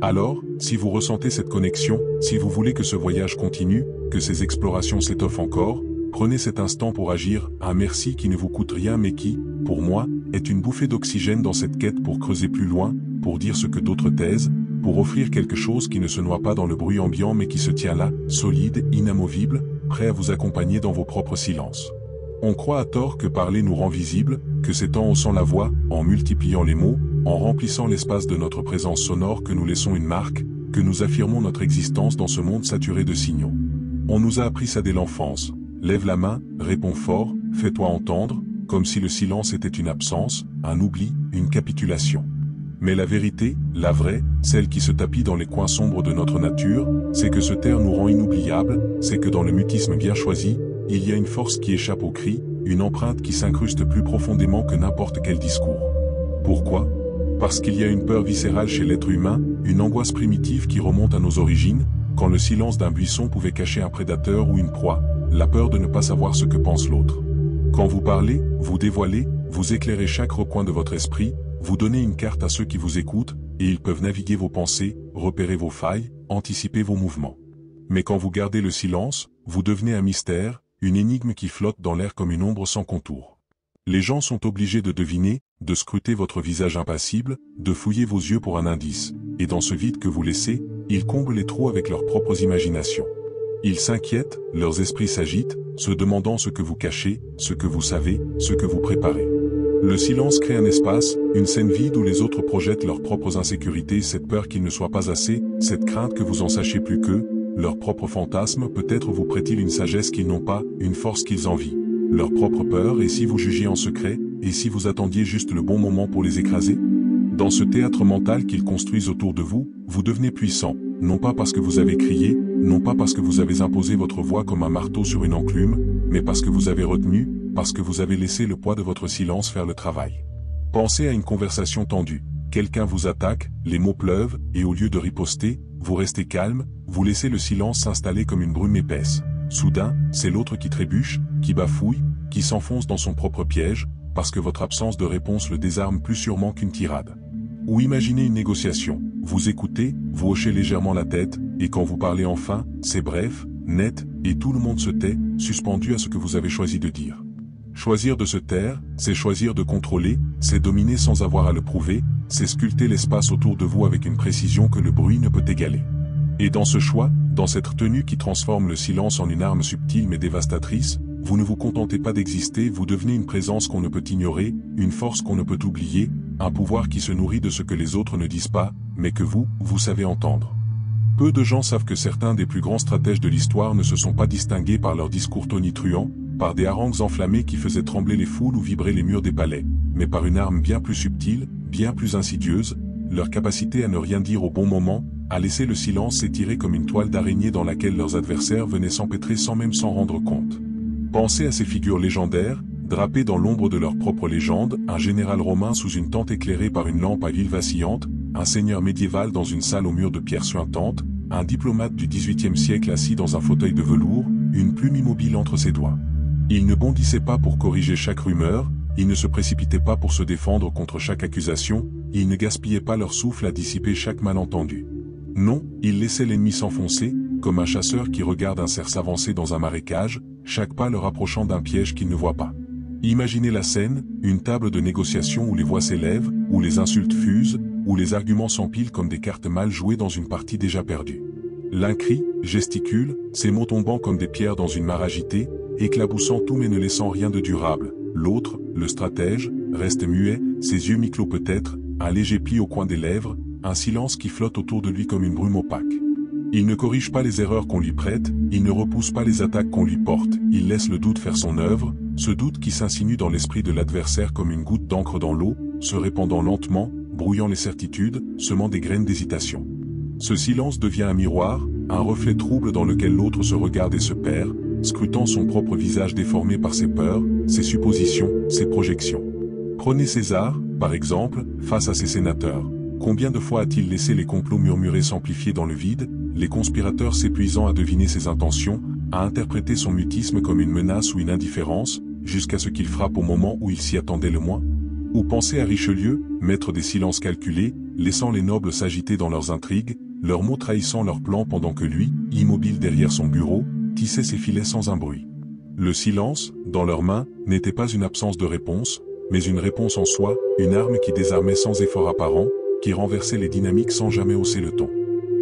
Alors, si vous ressentez cette connexion, si vous voulez que ce voyage continue, que ces explorations s'étoffent encore, prenez cet instant pour agir, un merci qui ne vous coûte rien mais qui, pour moi, est une bouffée d'oxygène dans cette quête pour creuser plus loin, pour dire ce que d'autres taisent, pour offrir quelque chose qui ne se noie pas dans le bruit ambiant mais qui se tient là, solide, inamovible, prêt à vous accompagner dans vos propres silences. On croit à tort que parler nous rend visible, que c'est en haussant la voix, en multipliant les mots, en remplissant l'espace de notre présence sonore que nous laissons une marque, que nous affirmons notre existence dans ce monde saturé de signaux. On nous a appris ça dès l'enfance. Lève la main, réponds fort, fais-toi entendre, comme si le silence était une absence, un oubli, une capitulation. Mais la vérité, la vraie, celle qui se tapit dans les coins sombres de notre nature, c'est que se taire nous rend inoubliables, c'est que dans le mutisme bien choisi, il y a une force qui échappe au cri, une empreinte qui s'incruste plus profondément que n'importe quel discours. Pourquoi? Parce qu'il y a une peur viscérale chez l'être humain, une angoisse primitive qui remonte à nos origines, quand le silence d'un buisson pouvait cacher un prédateur ou une proie, la peur de ne pas savoir ce que pense l'autre. Quand vous parlez, vous dévoilez, vous éclairez chaque recoin de votre esprit, vous donnez une carte à ceux qui vous écoutent, et ils peuvent naviguer vos pensées, repérer vos failles, anticiper vos mouvements. Mais quand vous gardez le silence, vous devenez un mystère, une énigme qui flotte dans l'air comme une ombre sans contour. Les gens sont obligés de deviner, de scruter votre visage impassible, de fouiller vos yeux pour un indice, et dans ce vide que vous laissez, ils comblent les trous avec leurs propres imaginations. Ils s'inquiètent, leurs esprits s'agitent, se demandant ce que vous cachez, ce que vous savez, ce que vous préparez. Le silence crée un espace, une scène vide où les autres projettent leurs propres insécurités, cette peur qu'il ne soit pas assez, cette crainte que vous en sachiez plus qu'eux, leurs propres fantasmes, peut-être vous prêtent-ils une sagesse qu'ils n'ont pas, une force qu'ils envient. Leur propre peur, et si vous jugiez en secret, et si vous attendiez juste le bon moment pour les écraser? Dans ce théâtre mental qu'ils construisent autour de vous, vous devenez puissant, non pas parce que vous avez crié, non pas parce que vous avez imposé votre voix comme un marteau sur une enclume, mais parce que vous avez retenu, parce que vous avez laissé le poids de votre silence faire le travail. Pensez à une conversation tendue. Quelqu'un vous attaque, les mots pleuvent, et au lieu de riposter, vous restez calme, vous laissez le silence s'installer comme une brume épaisse. Soudain, c'est l'autre qui trébuche, qui bafouille, qui s'enfonce dans son propre piège, parce que votre absence de réponse le désarme plus sûrement qu'une tirade. Ou imaginez une négociation. Vous écoutez, vous hochez légèrement la tête, et quand vous parlez enfin, c'est bref, net, et tout le monde se tait, suspendu à ce que vous avez choisi de dire. Choisir de se taire, c'est choisir de contrôler, c'est dominer sans avoir à le prouver, c'est sculpter l'espace autour de vous avec une précision que le bruit ne peut égaler. Et dans ce choix, dans cette tenue qui transforme le silence en une arme subtile mais dévastatrice, vous ne vous contentez pas d'exister, vous devenez une présence qu'on ne peut ignorer, une force qu'on ne peut oublier, un pouvoir qui se nourrit de ce que les autres ne disent pas, mais que vous savez entendre. Peu de gens savent que certains des plus grands stratèges de l'histoire ne se sont pas distingués par leurs discours tonitruants, par des harangues enflammées qui faisaient trembler les foules ou vibrer les murs des palais, mais par une arme bien plus subtile, bien plus insidieuse, leur capacité à ne rien dire au bon moment, à laisser le silence s'étirer comme une toile d'araignée dans laquelle leurs adversaires venaient s'empêtrer sans même s'en rendre compte. Pensez à ces figures légendaires, drapées dans l'ombre de leur propre légende, un général romain sous une tente éclairée par une lampe à huile vacillante, un seigneur médiéval dans une salle aux murs de pierre suintante, un diplomate du XVIIIe siècle assis dans un fauteuil de velours, une plume immobile entre ses doigts. Ils ne bondissaient pas pour corriger chaque rumeur, ils ne se précipitaient pas pour se défendre contre chaque accusation, ils ne gaspillaient pas leur souffle à dissiper chaque malentendu. Non, ils laissaient l'ennemi s'enfoncer, comme un chasseur qui regarde un cerf s'avancer dans un marécage, chaque pas le rapprochant d'un piège qu'il ne voit pas. Imaginez la scène, une table de négociation où les voix s'élèvent, où les insultes fusent, où les arguments s'empilent comme des cartes mal jouées dans une partie déjà perdue. L'un crie, gesticule, ses mots tombant comme des pierres dans une mare agitée, éclaboussant tout mais ne laissant rien de durable. L'autre, le stratège, reste muet, ses yeux mi-clos peut-être, un léger pli au coin des lèvres, un silence qui flotte autour de lui comme une brume opaque. Il ne corrige pas les erreurs qu'on lui prête, il ne repousse pas les attaques qu'on lui porte, il laisse le doute faire son œuvre, ce doute qui s'insinue dans l'esprit de l'adversaire comme une goutte d'encre dans l'eau, se répandant lentement, brouillant les certitudes, semant des graines d'hésitation. Ce silence devient un miroir, un reflet trouble dans lequel l'autre se regarde et se perd, scrutant son propre visage déformé par ses peurs, ses suppositions, ses projections. Prenez César, par exemple, face à ses sénateurs. Combien de fois a-t-il laissé les complots murmurés s'amplifier dans le vide, les conspirateurs s'épuisant à deviner ses intentions, à interpréter son mutisme comme une menace ou une indifférence, jusqu'à ce qu'il frappe au moment où il s'y attendait le moins? Ou pensez à Richelieu, maître des silences calculés, laissant les nobles s'agiter dans leurs intrigues, leurs mots trahissant leurs plans pendant que lui, immobile derrière son bureau, tissait ses filets sans un bruit. Le silence, dans leurs mains, n'était pas une absence de réponse, mais une réponse en soi, une arme qui désarmait sans effort apparent, qui renversait les dynamiques sans jamais hausser le ton.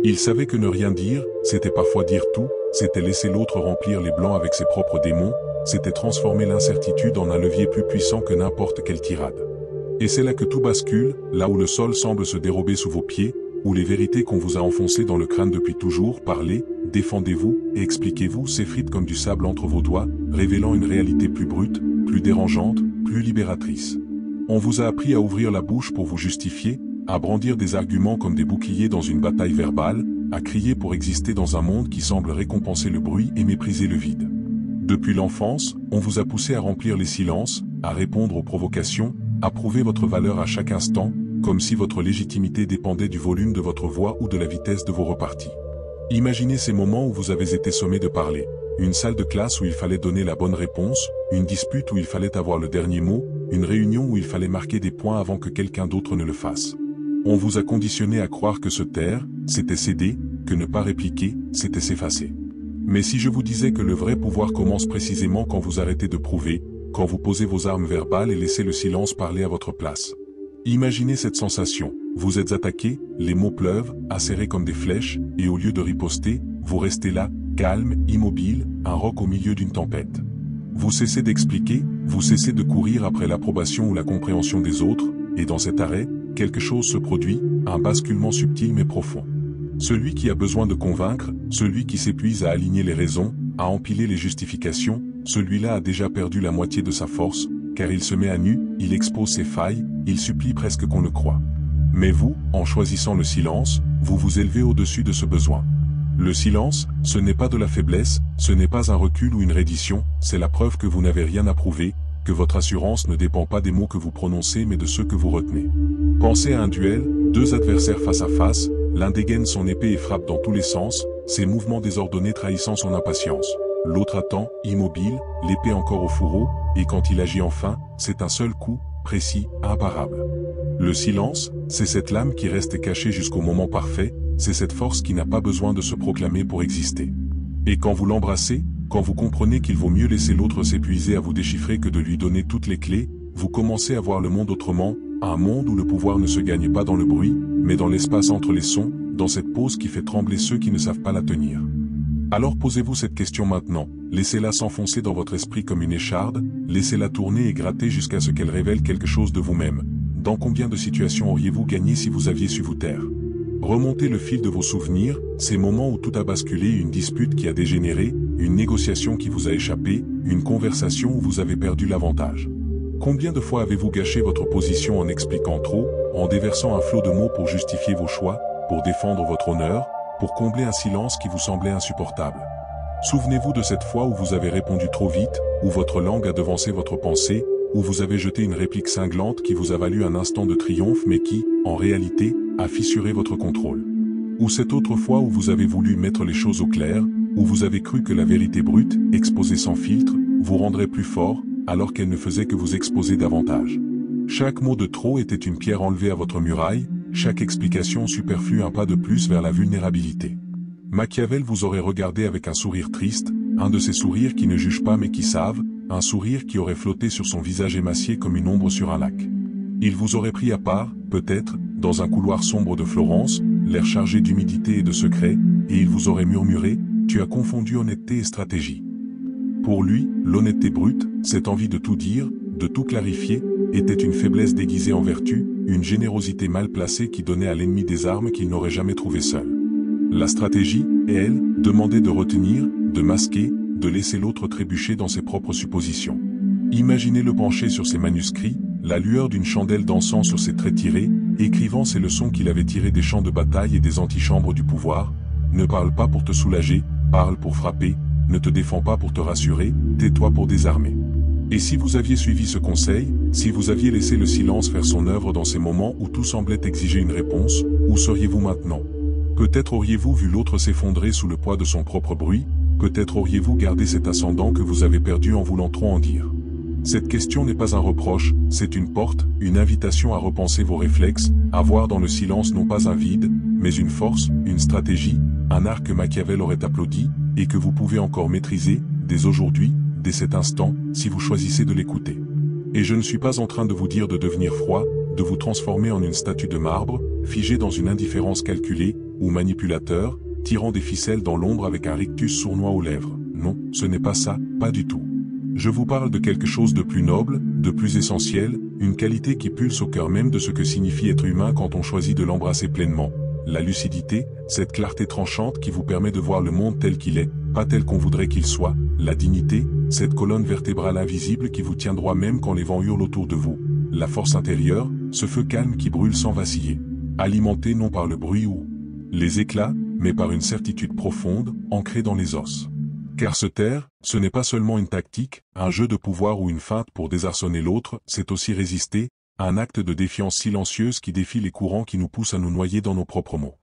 Il savait que ne rien dire, c'était parfois dire tout, c'était laisser l'autre remplir les blancs avec ses propres démons, c'était transformer l'incertitude en un levier plus puissant que n'importe quelle tirade. Et c'est là que tout bascule, là où le sol semble se dérober sous vos pieds, où les vérités qu'on vous a enfoncées dans le crâne depuis toujours, parlez, défendez-vous et expliquez-vous, s'effritent comme du sable entre vos doigts, révélant une réalité plus brute, plus dérangeante, plus libératrice. On vous a appris à ouvrir la bouche pour vous justifier, à brandir des arguments comme des boucliers dans une bataille verbale, à crier pour exister dans un monde qui semble récompenser le bruit et mépriser le vide. Depuis l'enfance, on vous a poussé à remplir les silences, à répondre aux provocations, à prouver votre valeur à chaque instant, comme si votre légitimité dépendait du volume de votre voix ou de la vitesse de vos reparties. Imaginez ces moments où vous avez été sommé de parler. Une salle de classe où il fallait donner la bonne réponse, une dispute où il fallait avoir le dernier mot, une réunion où il fallait marquer des points avant que quelqu'un d'autre ne le fasse. On vous a conditionné à croire que se taire, c'était céder, que ne pas répliquer, c'était s'effacer. Mais si je vous disais que le vrai pouvoir commence précisément quand vous arrêtez de prouver, quand vous posez vos armes verbales et laissez le silence parler à votre place. Imaginez cette sensation, vous êtes attaqué, les mots pleuvent, acérés comme des flèches, et au lieu de riposter, vous restez là, calme, immobile, un roc au milieu d'une tempête. Vous cessez d'expliquer, vous cessez de courir après l'approbation ou la compréhension des autres, et dans cet arrêt, quelque chose se produit, un basculement subtil mais profond. Celui qui a besoin de convaincre, celui qui s'épuise à aligner les raisons, à empiler les justifications, celui-là a déjà perdu la moitié de sa force, car il se met à nu, il expose ses failles, il supplie presque qu'on le croie. Mais vous, en choisissant le silence, vous vous élevez au-dessus de ce besoin. Le silence, ce n'est pas de la faiblesse, ce n'est pas un recul ou une reddition, c'est la preuve que vous n'avez rien à prouver, que votre assurance ne dépend pas des mots que vous prononcez mais de ceux que vous retenez. Pensez à un duel, deux adversaires face à face, l'un dégaine son épée et frappe dans tous les sens, ses mouvements désordonnés trahissant son impatience. L'autre attend, immobile, l'épée encore au fourreau, et quand il agit enfin, c'est un seul coup, précis, imparable. Le silence, c'est cette lame qui reste cachée jusqu'au moment parfait, c'est cette force qui n'a pas besoin de se proclamer pour exister. Et quand vous l'embrassez, quand vous comprenez qu'il vaut mieux laisser l'autre s'épuiser à vous déchiffrer que de lui donner toutes les clés, vous commencez à voir le monde autrement, un monde où le pouvoir ne se gagne pas dans le bruit, mais dans l'espace entre les sons, dans cette pause qui fait trembler ceux qui ne savent pas la tenir. Alors posez-vous cette question maintenant, laissez-la s'enfoncer dans votre esprit comme une écharde, laissez-la tourner et gratter jusqu'à ce qu'elle révèle quelque chose de vous-même. Dans combien de situations auriez-vous gagné si vous aviez su vous taire? Remontez le fil de vos souvenirs, ces moments où tout a basculé, une dispute qui a dégénéré, une négociation qui vous a échappé, une conversation où vous avez perdu l'avantage. Combien de fois avez-vous gâché votre position en expliquant trop, en déversant un flot de mots pour justifier vos choix, pour défendre votre honneur, pour combler un silence qui vous semblait insupportable? Souvenez-vous de cette fois où vous avez répondu trop vite, où votre langue a devancé votre pensée, où vous avez jeté une réplique cinglante qui vous a valu un instant de triomphe mais qui, en réalité, a fissuré votre contrôle. Ou cette autre fois où vous avez voulu mettre les choses au clair, où vous avez cru que la vérité brute, exposée sans filtre, vous rendrait plus fort, alors qu'elle ne faisait que vous exposer davantage. Chaque mot de trop était une pierre enlevée à votre muraille, chaque explication superflue un pas de plus vers la vulnérabilité. Machiavel vous aurait regardé avec un sourire triste, un de ces sourires qui ne jugent pas mais qui savent, un sourire qui aurait flotté sur son visage émacié comme une ombre sur un lac. Il vous aurait pris à part, peut-être, dans un couloir sombre de Florence, l'air chargé d'humidité et de secrets, et il vous aurait murmuré, « Tu as confondu honnêteté et stratégie ». Pour lui, l'honnêteté brute, cette envie de tout dire, de tout clarifier, était une faiblesse déguisée en vertu, une générosité mal placée qui donnait à l'ennemi des armes qu'il n'aurait jamais trouvées seul. La stratégie, elle, demandait de retenir, de masquer, de laisser l'autre trébucher dans ses propres suppositions. Imaginez-le penché sur ses manuscrits, la lueur d'une chandelle dansant sur ses traits tirés, écrivant ces leçons qu'il avait tirées des champs de bataille et des antichambres du pouvoir. Ne parle pas pour te soulager, parle pour frapper, ne te défends pas pour te rassurer, tais-toi pour désarmer. Et si vous aviez suivi ce conseil, si vous aviez laissé le silence faire son œuvre dans ces moments où tout semblait exiger une réponse, où seriez-vous maintenant? Peut-être auriez-vous vu l'autre s'effondrer sous le poids de son propre bruit, peut-être auriez-vous gardé cet ascendant que vous avez perdu en voulant trop en dire. Cette question n'est pas un reproche, c'est une porte, une invitation à repenser vos réflexes, à voir dans le silence non pas un vide, mais une force, une stratégie, un art que Machiavel aurait applaudi, et que vous pouvez encore maîtriser, dès aujourd'hui, dès cet instant, si vous choisissez de l'écouter. Et je ne suis pas en train de vous dire de devenir froid, de vous transformer en une statue de marbre, figée dans une indifférence calculée, ou manipulateur, tirant des ficelles dans l'ombre avec un rictus sournois aux lèvres. Non, ce n'est pas ça, pas du tout. Je vous parle de quelque chose de plus noble, de plus essentiel, une qualité qui pulse au cœur même de ce que signifie être humain quand on choisit de l'embrasser pleinement. La lucidité, cette clarté tranchante qui vous permet de voir le monde tel qu'il est, pas tel qu'on voudrait qu'il soit. La dignité, cette colonne vertébrale invisible qui vous tient droit même quand les vents hurlent autour de vous. La force intérieure, ce feu calme qui brûle sans vaciller. Alimenté non par le bruit ou les éclats, mais par une certitude profonde, ancrée dans les os. Car se taire, ce n'est pas seulement une tactique, un jeu de pouvoir ou une feinte pour désarçonner l'autre, c'est aussi résister, un acte de défiance silencieuse qui défie les courants qui nous poussent à nous noyer dans nos propres mots.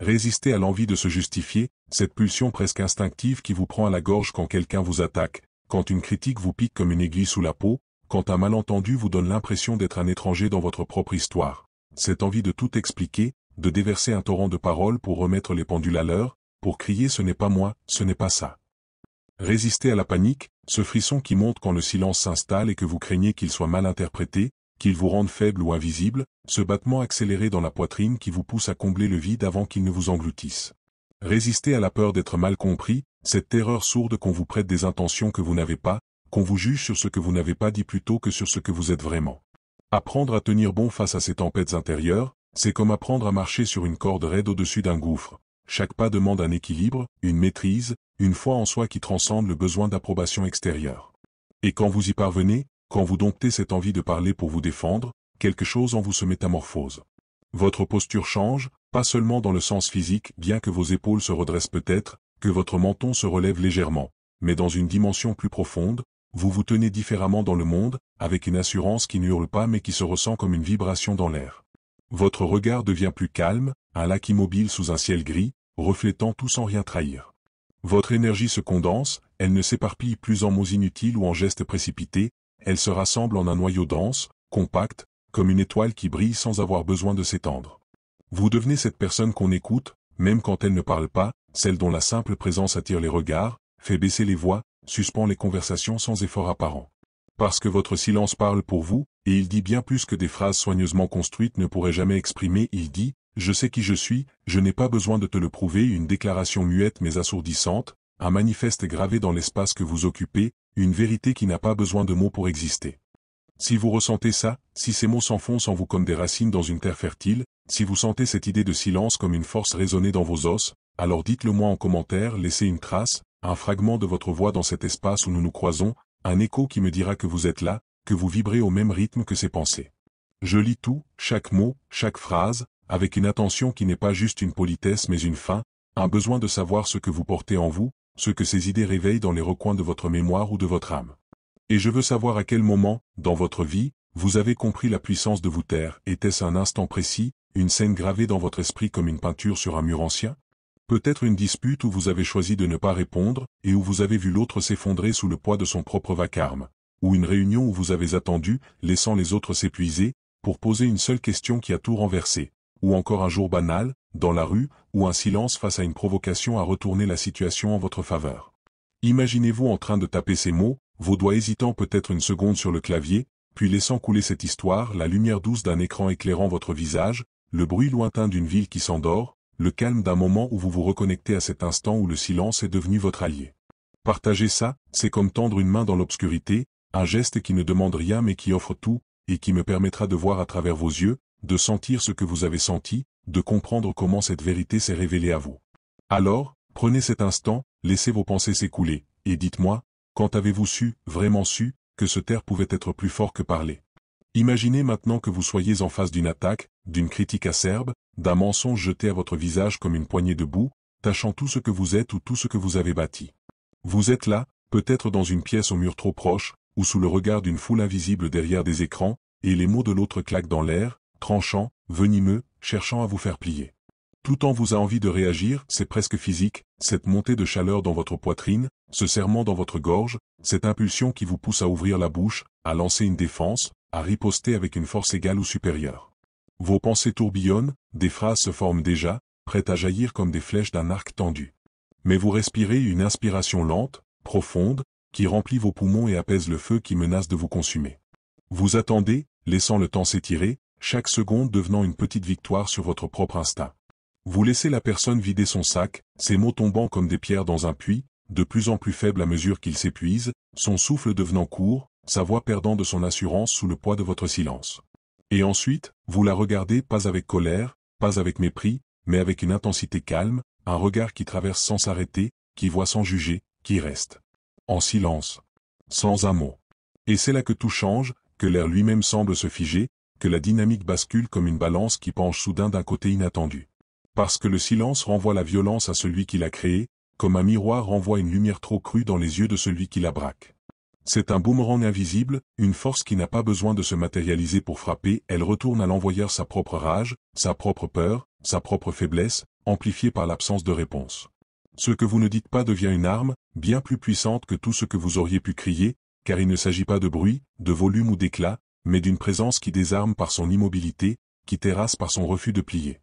Résister à l'envie de se justifier, cette pulsion presque instinctive qui vous prend à la gorge quand quelqu'un vous attaque, quand une critique vous pique comme une aiguille sous la peau, quand un malentendu vous donne l'impression d'être un étranger dans votre propre histoire. Cette envie de tout expliquer, de déverser un torrent de paroles pour remettre les pendules à l'heure, pour crier ce n'est pas moi, ce n'est pas ça. Résister à la panique, ce frisson qui monte quand le silence s'installe et que vous craignez qu'il soit mal interprété, qu'il vous rende faible ou invisible, ce battement accéléré dans la poitrine qui vous pousse à combler le vide avant qu'il ne vous engloutisse. Résister à la peur d'être mal compris, cette terreur sourde qu'on vous prête des intentions que vous n'avez pas, qu'on vous juge sur ce que vous n'avez pas dit plutôt que sur ce que vous êtes vraiment. Apprendre à tenir bon face à ces tempêtes intérieures, c'est comme apprendre à marcher sur une corde raide au-dessus d'un gouffre. Chaque pas demande un équilibre, une maîtrise, une foi en soi qui transcende le besoin d'approbation extérieure. Et quand vous y parvenez, quand vous domptez cette envie de parler pour vous défendre, quelque chose en vous se métamorphose. Votre posture change, pas seulement dans le sens physique, bien que vos épaules se redressent peut-être, que votre menton se relève légèrement, mais dans une dimension plus profonde, vous vous tenez différemment dans le monde, avec une assurance qui ne hurle pas mais qui se ressent comme une vibration dans l'air. Votre regard devient plus calme, un lac immobile sous un ciel gris, reflétant tout sans rien trahir. Votre énergie se condense, elle ne s'éparpille plus en mots inutiles ou en gestes précipités, elle se rassemble en un noyau dense, compact, comme une étoile qui brille sans avoir besoin de s'étendre. Vous devenez cette personne qu'on écoute, même quand elle ne parle pas, celle dont la simple présence attire les regards, fait baisser les voix, suspend les conversations sans effort apparent. Parce que votre silence parle pour vous, et il dit bien plus que des phrases soigneusement construites ne pourraient jamais exprimer, il dit « Je sais qui je suis, je n'ai pas besoin de te le prouver », une déclaration muette mais assourdissante, un manifeste gravé dans l'espace que vous occupez, une vérité qui n'a pas besoin de mots pour exister. Si vous ressentez ça, si ces mots s'enfoncent en vous comme des racines dans une terre fertile, si vous sentez cette idée de silence comme une force résonner dans vos os, alors dites-le moi en commentaire, laissez une trace, un fragment de votre voix dans cet espace où nous nous croisons, un écho qui me dira que vous êtes là, que vous vibrez au même rythme que ces pensées. Je lis tout, chaque mot, chaque phrase, avec une attention qui n'est pas juste une politesse mais une faim, un besoin de savoir ce que vous portez en vous, ce que ces idées réveillent dans les recoins de votre mémoire ou de votre âme. Et je veux savoir à quel moment, dans votre vie, vous avez compris la puissance de vous taire. Était-ce un instant précis, une scène gravée dans votre esprit comme une peinture sur un mur ancien? Peut-être une dispute où vous avez choisi de ne pas répondre, et où vous avez vu l'autre s'effondrer sous le poids de son propre vacarme. Ou une réunion où vous avez attendu, laissant les autres s'épuiser, pour poser une seule question qui a tout renversé. Ou encore un jour banal, dans la rue, ou un silence face à une provocation à retourner la situation en votre faveur. Imaginez-vous en train de taper ces mots, vos doigts hésitant peut-être une seconde sur le clavier, puis laissant couler cette histoire, la lumière douce d'un écran éclairant votre visage, le bruit lointain d'une ville qui s'endort, le calme d'un moment où vous vous reconnectez à cet instant où le silence est devenu votre allié. Partager ça, c'est comme tendre une main dans l'obscurité, un geste qui ne demande rien mais qui offre tout, et qui me permettra de voir à travers vos yeux, de sentir ce que vous avez senti, de comprendre comment cette vérité s'est révélée à vous. Alors, prenez cet instant, laissez vos pensées s'écouler, et dites-moi, quand avez-vous su, vraiment su, que se taire pouvait être plus fort que parler? Imaginez maintenant que vous soyez en face d'une attaque, d'une critique acerbe, d'un mensonge jeté à votre visage comme une poignée de boue, tachant tout ce que vous êtes ou tout ce que vous avez bâti. Vous êtes là, peut-être dans une pièce au mur trop proche, ou sous le regard d'une foule invisible derrière des écrans, et les mots de l'autre claquent dans l'air, tranchants, venimeux, cherchant à vous faire plier. Tout en vous a envie de réagir, c'est presque physique, cette montée de chaleur dans votre poitrine, ce serrement dans votre gorge, cette impulsion qui vous pousse à ouvrir la bouche, à lancer une défense, à riposter avec une force égale ou supérieure. Vos pensées tourbillonnent, des phrases se forment déjà, prêtes à jaillir comme des flèches d'un arc tendu. Mais vous respirez une inspiration lente, profonde, qui remplit vos poumons et apaise le feu qui menace de vous consumer. Vous attendez, laissant le temps s'étirer, chaque seconde devenant une petite victoire sur votre propre instinct. Vous laissez la personne vider son sac, ses mots tombant comme des pierres dans un puits, de plus en plus faible à mesure qu'il s'épuise, son souffle devenant court, sa voix perdant de son assurance sous le poids de votre silence. Et ensuite, vous la regardez pas avec colère, pas avec mépris, mais avec une intensité calme, un regard qui traverse sans s'arrêter, qui voit sans juger, qui reste. En silence. Sans un mot. Et c'est là que tout change, que l'air lui-même semble se figer, que la dynamique bascule comme une balance qui penche soudain d'un côté inattendu. Parce que le silence renvoie la violence à celui qui l'a créé, comme un miroir renvoie une lumière trop crue dans les yeux de celui qui la braque. C'est un boomerang invisible, une force qui n'a pas besoin de se matérialiser pour frapper, elle retourne à l'envoyeur sa propre rage, sa propre peur, sa propre faiblesse, amplifiée par l'absence de réponse. Ce que vous ne dites pas devient une arme, bien plus puissante que tout ce que vous auriez pu crier, car il ne s'agit pas de bruit, de volume ou d'éclat, mais d'une présence qui désarme par son immobilité, qui terrasse par son refus de plier.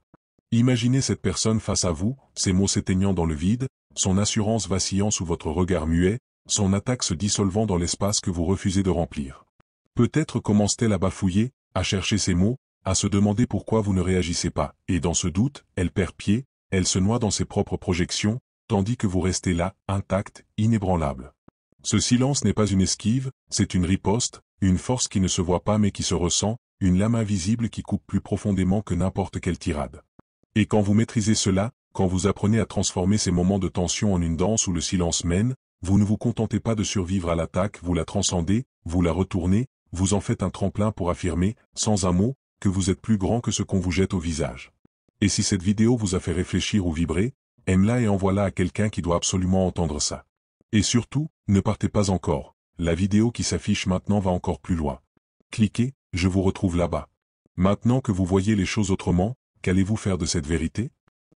Imaginez cette personne face à vous, ses mots s'éteignant dans le vide, son assurance vacillant sous votre regard muet, son attaque se dissolvant dans l'espace que vous refusez de remplir. Peut-être commence-t-elle à bafouiller, à chercher ses mots, à se demander pourquoi vous ne réagissez pas, et dans ce doute, elle perd pied, elle se noie dans ses propres projections, tandis que vous restez là, intact, inébranlable. Ce silence n'est pas une esquive, c'est une riposte, une force qui ne se voit pas mais qui se ressent, une lame invisible qui coupe plus profondément que n'importe quelle tirade. Et quand vous maîtrisez cela, quand vous apprenez à transformer ces moments de tension en une danse où le silence mène, vous ne vous contentez pas de survivre à l'attaque, vous la transcendez, vous la retournez, vous en faites un tremplin pour affirmer, sans un mot, que vous êtes plus grand que ce qu'on vous jette au visage. Et si cette vidéo vous a fait réfléchir ou vibrer, aime-la et envoie-la à quelqu'un qui doit absolument entendre ça. Et surtout, ne partez pas encore, la vidéo qui s'affiche maintenant va encore plus loin. Cliquez, je vous retrouve là-bas. Maintenant que vous voyez les choses autrement, qu'allez-vous faire de cette vérité?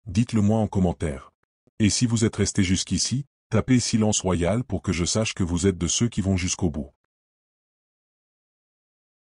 Dites-le moi en commentaire. Et si vous êtes resté jusqu'ici, tapez silence royal pour que je sache que vous êtes de ceux qui vont jusqu'au bout.